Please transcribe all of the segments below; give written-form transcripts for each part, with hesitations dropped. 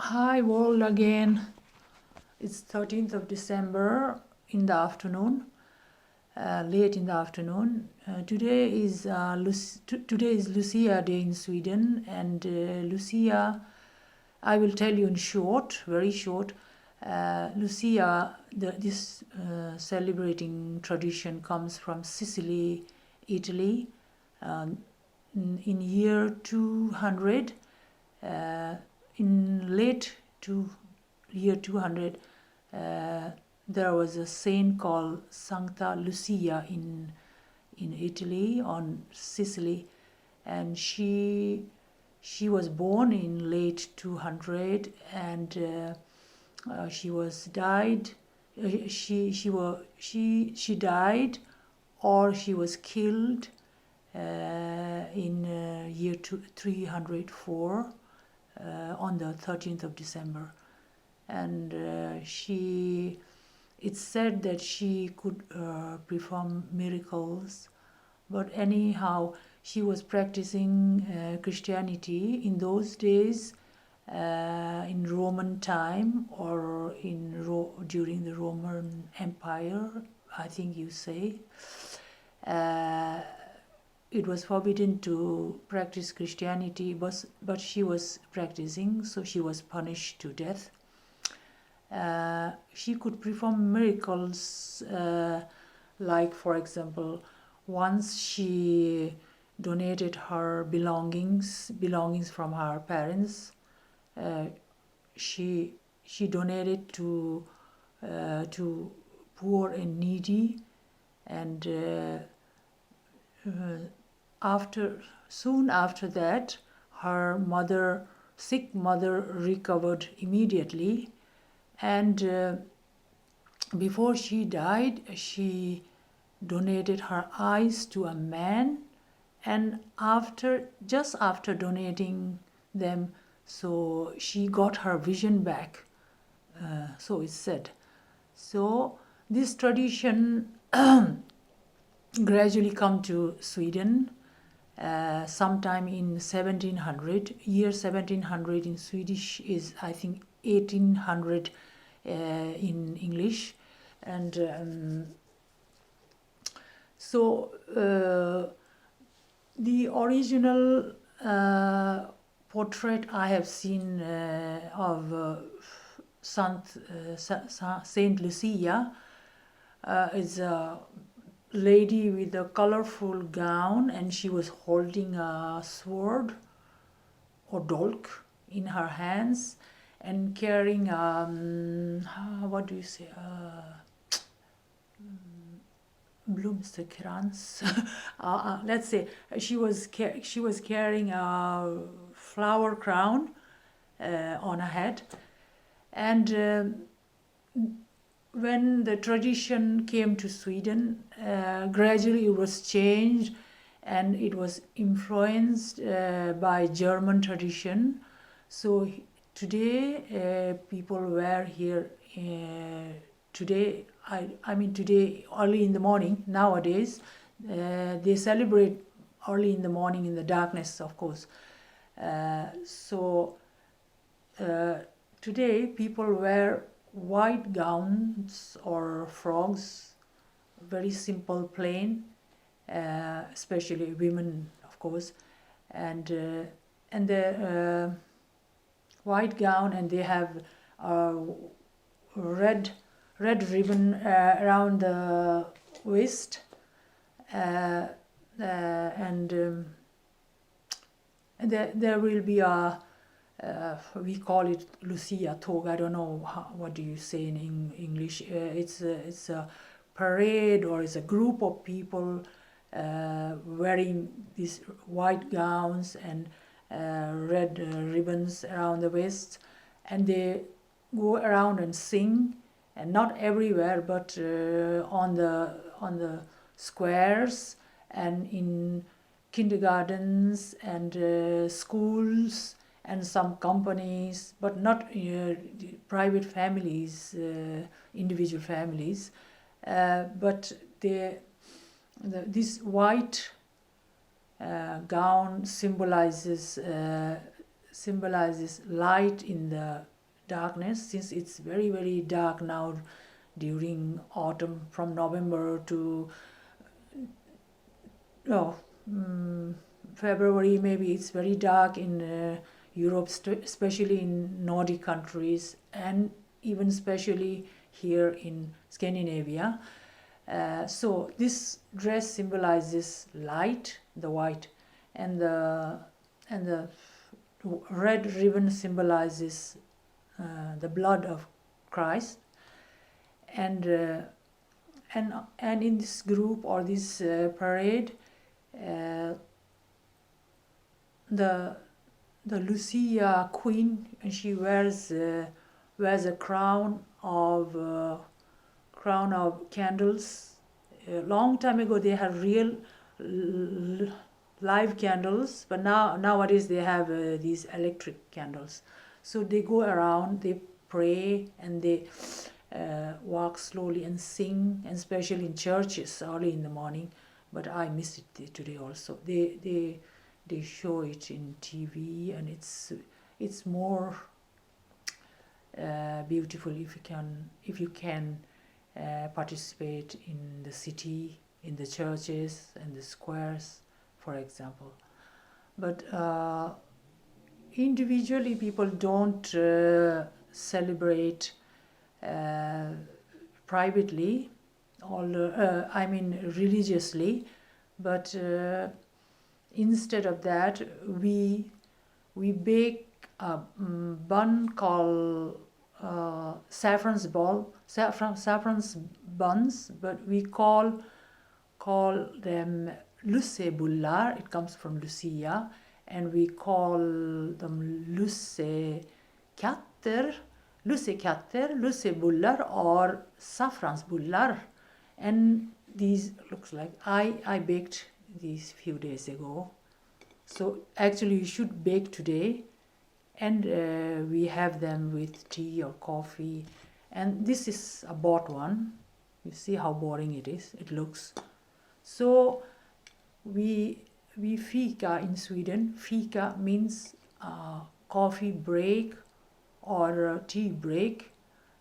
Hi world again. It's 13th of December in the afternoon, late in the afternoon. Today is Lucia Day in Sweden, and Lucia, I will tell you in short, very short. Lucia, this celebrating tradition comes from Sicily, Italy, in year 200. In late to year 200, there was a saint called Santa Lucia in Italy, on Sicily, and she was born in late 200, and she died. She died, or she was killed in year 304 on the 13th of December. And it's said that she could perform miracles, but anyhow, she was practicing Christianity in those days, in Roman time, or during the Roman Empire, I think you say. It was forbidden to practice Christianity, but she was practicing, so she was punished to death. She could perform miracles, like, for example, once she donated her belongings from her parents. She donated to poor and needy, and soon after that, her sick mother recovered immediately, and before she died, she donated her eyes to a man, and just after donating them, so she got her vision back, so it's said. So this tradition gradually come to Sweden sometime in 1700. Year 1700 in Swedish is, I think, 1800 in English. And so the original portrait I have seen of Saint Lucia is a lady with a colorful gown, and she was holding a sword or dolk in her hands, and carrying what do you say, Blomsterkrans. Let's say she was carrying a flower crown on her head, and when the tradition came to Sweden, gradually it was changed, and it was influenced by German tradition. So today, people wear here, today, I mean today, early in the morning, nowadays, they celebrate early in the morning in the darkness, of course. So today, people wear white gowns or frocks, very simple, plain, especially women, of course, and the white gown, and they have a red ribbon around the waist, and there will be a we call it Lucia Tog. I don't know what do you say in English. It's a parade, or it's a group of people wearing these white gowns and red ribbons around the waist, and they go around and sing, and not everywhere, but on the squares and in kindergartens and schools and some companies, but not private families, individual families. But this white gown symbolizes symbolizes light in the darkness, since it's very, very dark now during autumn from November to February. Maybe it's very dark in Europe, especially in Nordic countries, and even especially here in Scandinavia. So this dress symbolizes light, the white, and the red ribbon symbolizes the blood of Christ. And in this group or this parade, the Lucia queen, and she wears a crown of candles. A long time ago they had real live candles, but nowadays they have these electric candles. So they go around, they pray, and they walk slowly and sing, and especially in churches early in the morning. But I missed it today also. They show it in TV, and it's more beautiful if you can participate in the city, in the churches and the squares, for example. But individually, people don't celebrate privately, religiously, but instead of that, we bake a bun called saffron buns, but we call them lussebullar. It comes from Lucia, and we call them lussekatter, lussebullar, or saffransbullar. And these looks like I baked these few days ago. So actually you should bake today, and we have them with tea or coffee. And this is a bought one. You see how boring it looks. So we fika in Sweden. Fika means coffee break or tea break.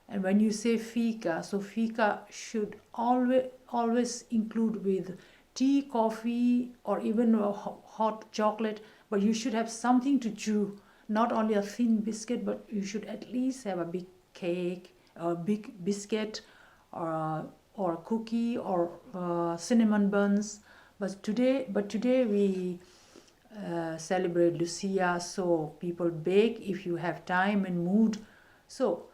And when you say fika, so fika should always include with tea, coffee, or even hot chocolate, but you should have something to chew, not only a thin biscuit, but you should at least have a big cake, a big biscuit, or a cookie, or cinnamon buns. But today we celebrate Lucia, so people bake if you have time and mood. So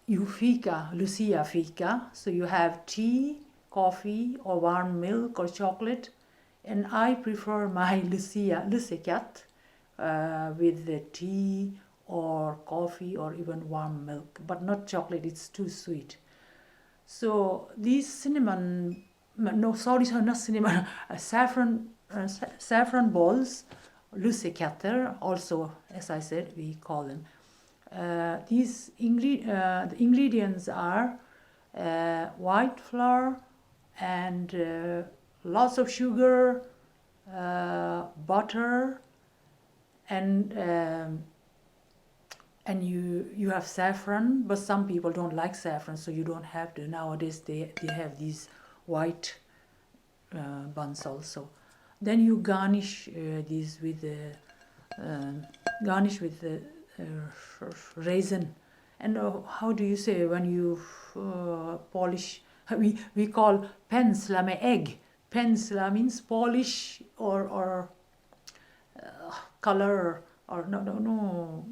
you fika, Lucia fika, so you have tea, coffee, or warm milk or chocolate, and I prefer my lussekatt with the tea or coffee or even warm milk, but not chocolate, it's too sweet. So these saffron balls, lussekatter, also, as I said, we call them. The ingredients are white flour and lots of sugar, butter, and you have saffron, but some people don't like saffron, so you don't have to. Nowadays they have these white buns also. Then you garnish these with raisin. And how do you say when you polish? We call pensla med egg. Pensla means polish or color, or no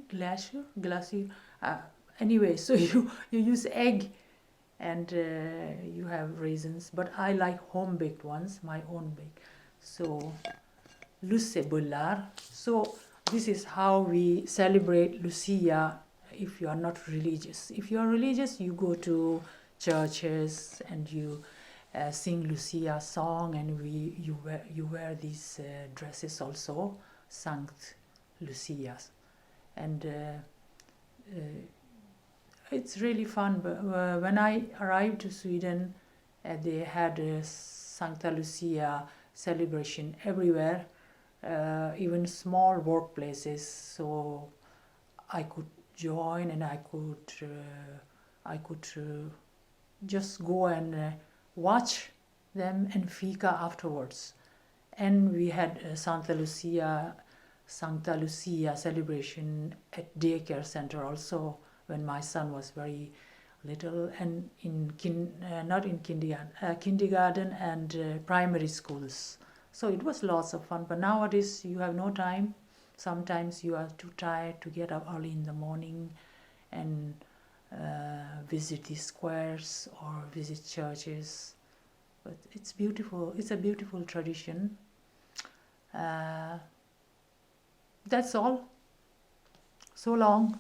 glacier. Anyway, so you use egg, and you have raisins, but I like home baked ones, my own bake. So lussebullar. So this is how we celebrate Lucia if you are not religious. If you are religious, you go to churches and you sing Lucia song, and you wear these dresses also, Saint Lucia, and it's really fun. But when I arrived to Sweden, they had a Santa Lucia celebration everywhere. even small workplaces, so I could join and I could just go and watch them and fika afterwards. And we had Santa Lucia celebration at daycare center also when my son was very little, and in not in kindergarten and primary schools. So it was lots of fun. But nowadays you have no time. Sometimes you are too tired to get up early in the morning and visit the squares or visit churches. But it's beautiful. It's a beautiful tradition. That's all. So long.